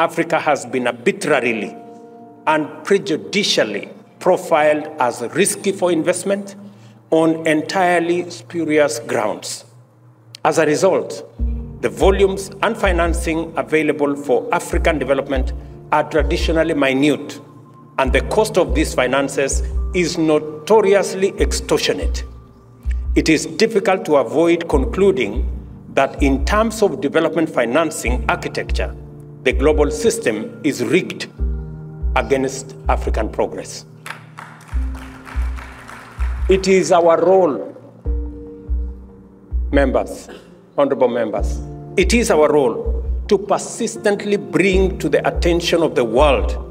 Africa has been arbitrarily and prejudicially profiled as risky for investment on entirely spurious grounds. As a result, the volumes and financing available for African development are traditionally minute, and the cost of these finances is notoriously extortionate. It is difficult to avoid concluding that in terms of development financing architecture, the global system is rigged against African progress. It is our role, members, honorable members, it is our role to persistently bring to the attention of the world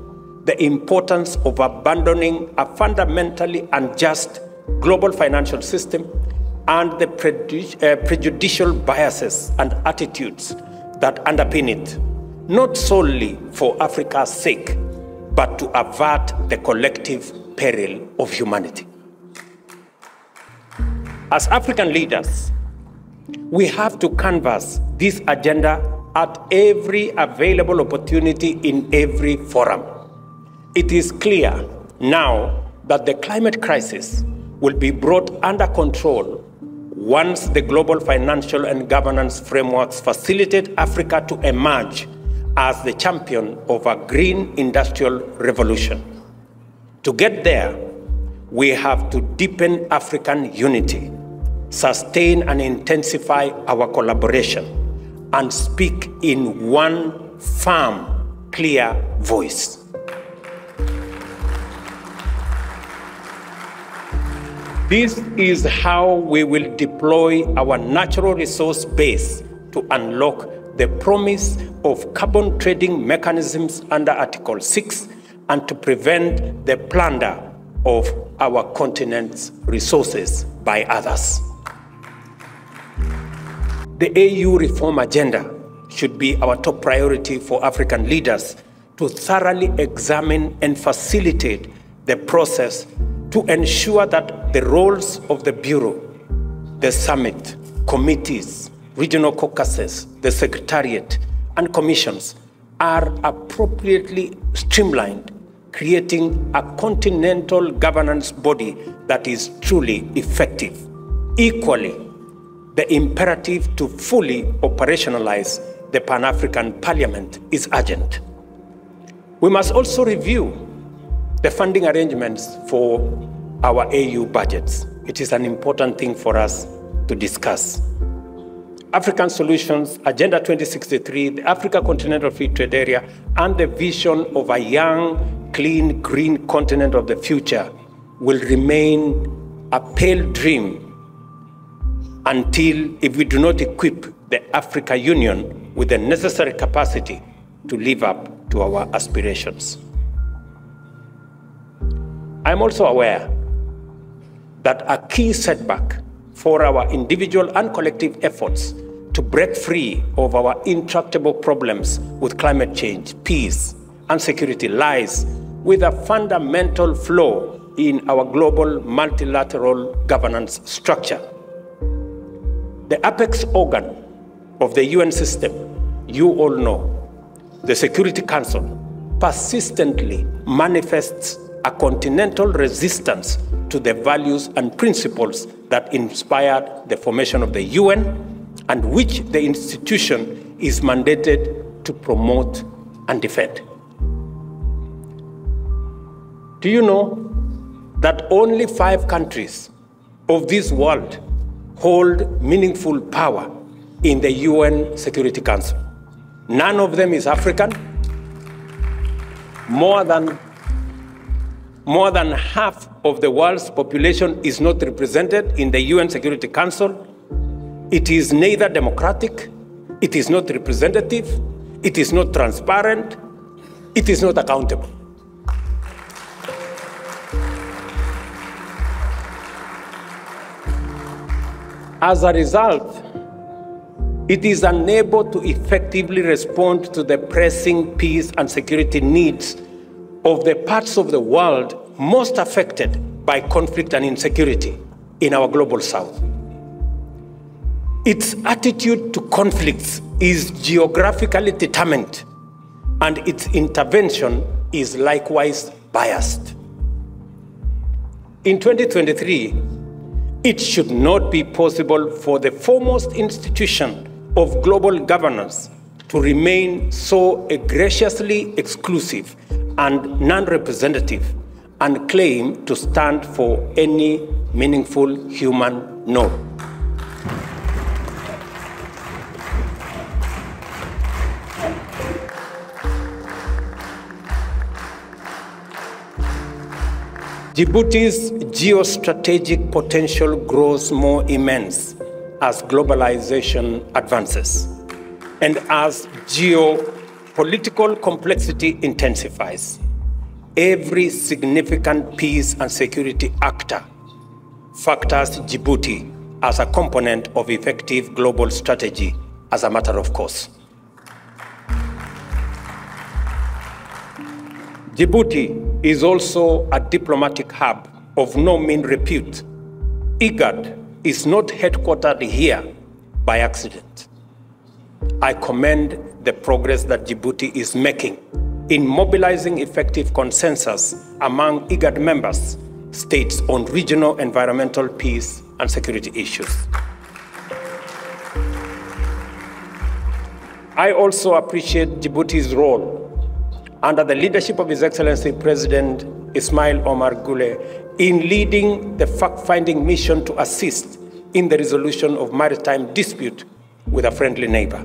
the importance of abandoning a fundamentally unjust global financial system and the prejudicial biases and attitudes that underpin it, not solely for Africa's sake, but to avert the collective peril of humanity. As African leaders, we have to canvass this agenda at every available opportunity in every forum. It is clear now that the climate crisis will be brought under control once the global financial and governance frameworks facilitate Africa to emerge as the champion of a green industrial revolution. To get there, we have to deepen African unity, sustain and intensify our collaboration, and speak in one firm, clear voice. This is how we will deploy our natural resource base to unlock the promise of carbon trading mechanisms under Article 6 and to prevent the plunder of our continent's resources by others. The AU reform agenda should be our top priority for African leaders to thoroughly examine and facilitate the process to ensure that the roles of the Bureau, the Summit, committees, regional caucuses, the Secretariat, and commissions are appropriately streamlined, creating a continental governance body that is truly effective. Equally, the imperative to fully operationalize the Pan-African Parliament is urgent. We must also review the funding arrangements for our AU budgets. It is an important thing for us to discuss. African Solutions, Agenda 2063, the Africa Continental Free Trade Area, and the vision of a young, clean, green continent of the future will remain a pale dream until if we do not equip the Africa Union with the necessary capacity to live up to our aspirations. I'm also aware that a key setback for our individual and collective efforts to break free of our intractable problems with climate change, peace, and security lies with a fundamental flaw in our global multilateral governance structure. The apex organ of the UN system, you all know, the Security Council, persistently manifests a continental resistance to the values and principles that inspired the formation of the UN and which the institution is mandated to promote and defend. Do you know that only 5 countries of this world hold meaningful power in the UN Security Council? None of them is African. More than half of the world's population is not represented in the UN Security Council. It is neither democratic, it is not representative, it is not transparent, it is not accountable. As a result, it is unable to effectively respond to the pressing peace and security needs of the parts of the world most affected by conflict and insecurity in our global south. Its attitude to conflicts is geographically determined and its intervention is likewise biased. In 2023, it should not be possible for the foremost institution of global governance to remain so egregiously exclusive and non-representative and claim to stand for any meaningful human no. Djibouti's geostrategic potential grows more immense as globalization advances and as geopolitical complexity intensifies. Every significant peace and security actor factors Djibouti as a component of effective global strategy as a matter of course. Djibouti is also a diplomatic hub of no mean repute. IGAD is not headquartered here by accident. I commend the progress that Djibouti is making in mobilizing effective consensus among IGAD members states on regional environmental peace and security issues. I also appreciate Djibouti's role under the leadership of His Excellency President Ismail Omar Guelleh in leading the fact-finding mission to assist in the resolution of maritime dispute with a friendly neighbor.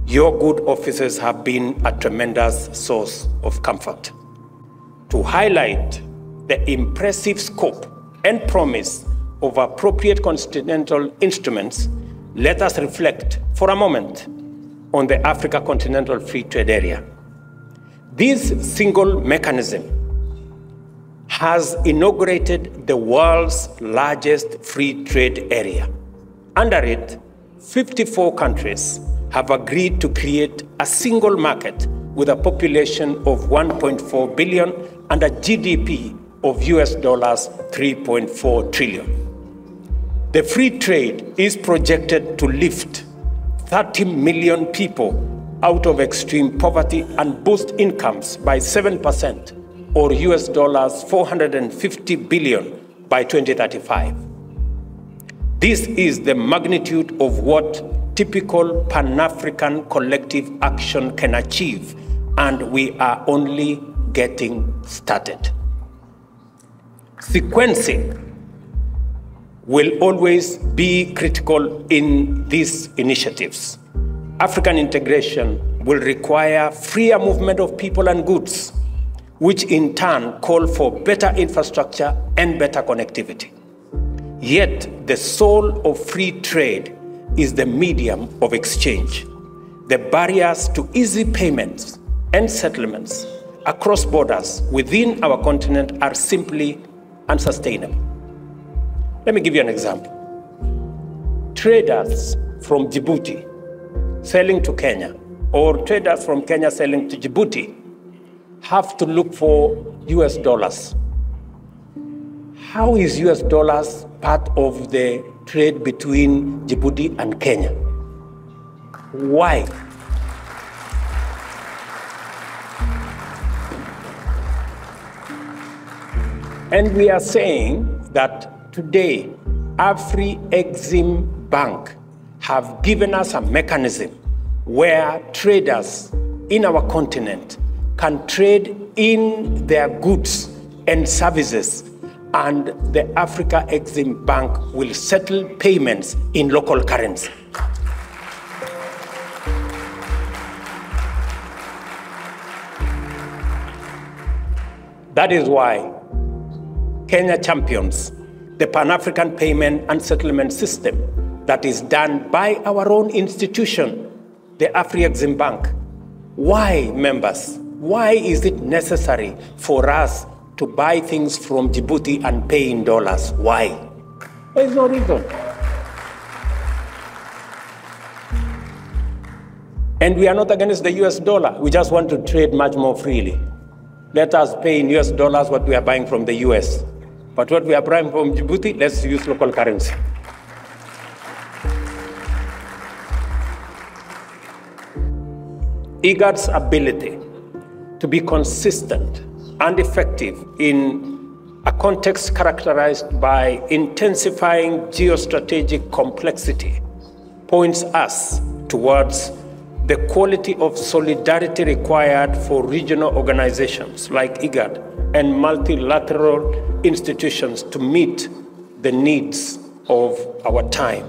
Your good offices have been a tremendous source of comfort. To highlight the impressive scope and promise of appropriate continental instruments, let us reflect for a moment on the Africa Continental Free Trade Area. This single mechanism has inaugurated the world's largest free trade area. Under it, 54 countries have agreed to create a single market with a population of 1.4 billion and a GDP of US dollars 3.4 trillion. The free trade is projected to lift 30 million people out of extreme poverty and boost incomes by 7% or US dollars 450 billion by 2035. This is the magnitude of what typical Pan-African collective action can achieve, and we are only getting started. Sequencing will always be critical in these initiatives. African integration will require freer movement of people and goods, which in turn call for better infrastructure and better connectivity. Yet the soul of free trade is the medium of exchange. The barriers to easy payments and settlements across borders within our continent are simply unsustainable. Let me give you an example. Traders from Djibouti selling to Kenya, or traders from Kenya selling to Djibouti, have to look for US dollars. How is US dollars part of the trade between Djibouti and Kenya? Why? And we are saying that today, Afri-Exim Bank have given us a mechanism where traders in our continent can trade in their goods and services, and the Africa Exim Bank will settle payments in local currency. That is why Kenya champions the Pan-African payment and settlement system that is done by our own institution, the Afri-Exim Bank. Why, members? Why is it necessary for us to buy things from Djibouti and pay in dollars? Why? There is no reason. And we are not against the US dollar. We just want to trade much more freely. Let us pay in US dollars what we are buying from the US. But what we are buying from Djibouti, let's use local currency. IGAD's ability to be consistent and effective in a context characterized by intensifying geostrategic complexity points us towards the quality of solidarity required for regional organizations like IGAD and multilateral institutions to meet the needs of our time.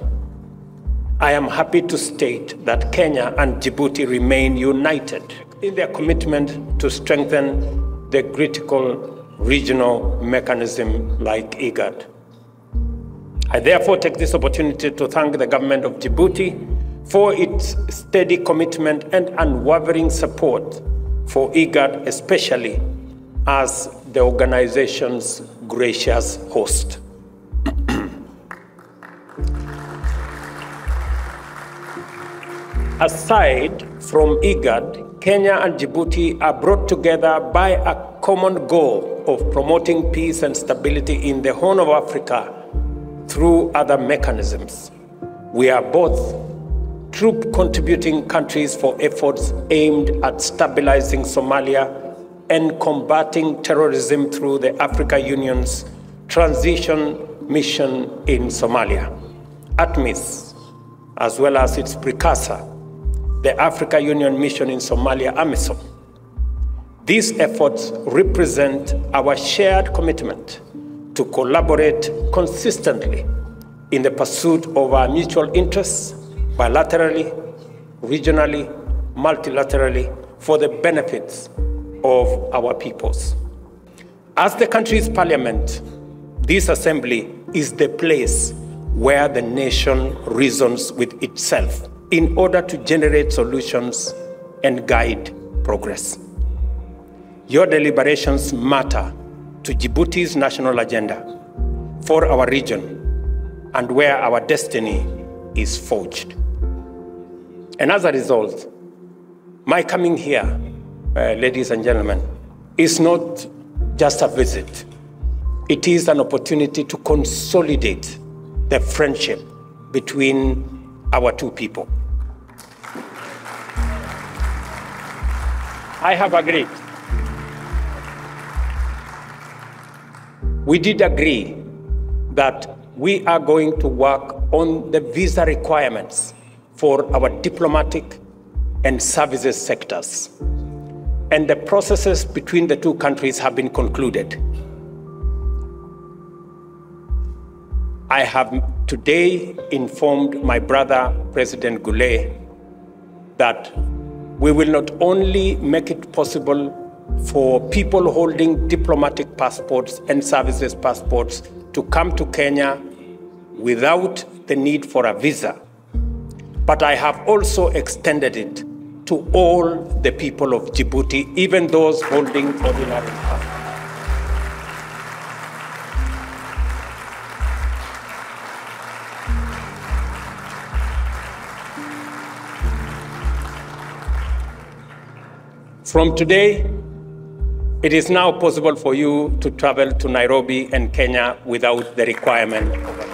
I am happy to state that Kenya and Djibouti remain united in their commitment to strengthen the critical regional mechanism like IGAD. I therefore take this opportunity to thank the government of Djibouti for its steady commitment and unwavering support for IGAD, especially as the organization's gracious host. Aside from IGAD, Kenya and Djibouti are brought together by a common goal of promoting peace and stability in the Horn of Africa through other mechanisms. We are both troop-contributing countries for efforts aimed at stabilizing Somalia and combating terrorism through the African Union's transition mission in Somalia, ATMIS, as well as its precursor, the African Union mission in Somalia, AMISOM. These efforts represent our shared commitment to collaborate consistently in the pursuit of our mutual interests, bilaterally, regionally, multilaterally, for the benefits of our peoples. As the country's parliament, this assembly is the place where the nation reasons with itself in order to generate solutions and guide progress. Your deliberations matter to Djibouti's national agenda, for our region, and where our destiny is forged. And as a result, my coming here, ladies and gentlemen, is not just a visit. It is an opportunity to consolidate the friendship between our two people. I have agreed. We did agree that we are going to work on the visa requirements for our diplomatic and services sectors. And the processes between the two countries have been concluded. I have today informed my brother, President Goulet, that we will not only make it possible for people holding diplomatic passports and services passports to come to Kenya without the need for a visa, but I have also extended it to all the people of Djibouti, even those holding ordinary passports. From today, it is now possible for you to travel to Nairobi and Kenya without the requirement of a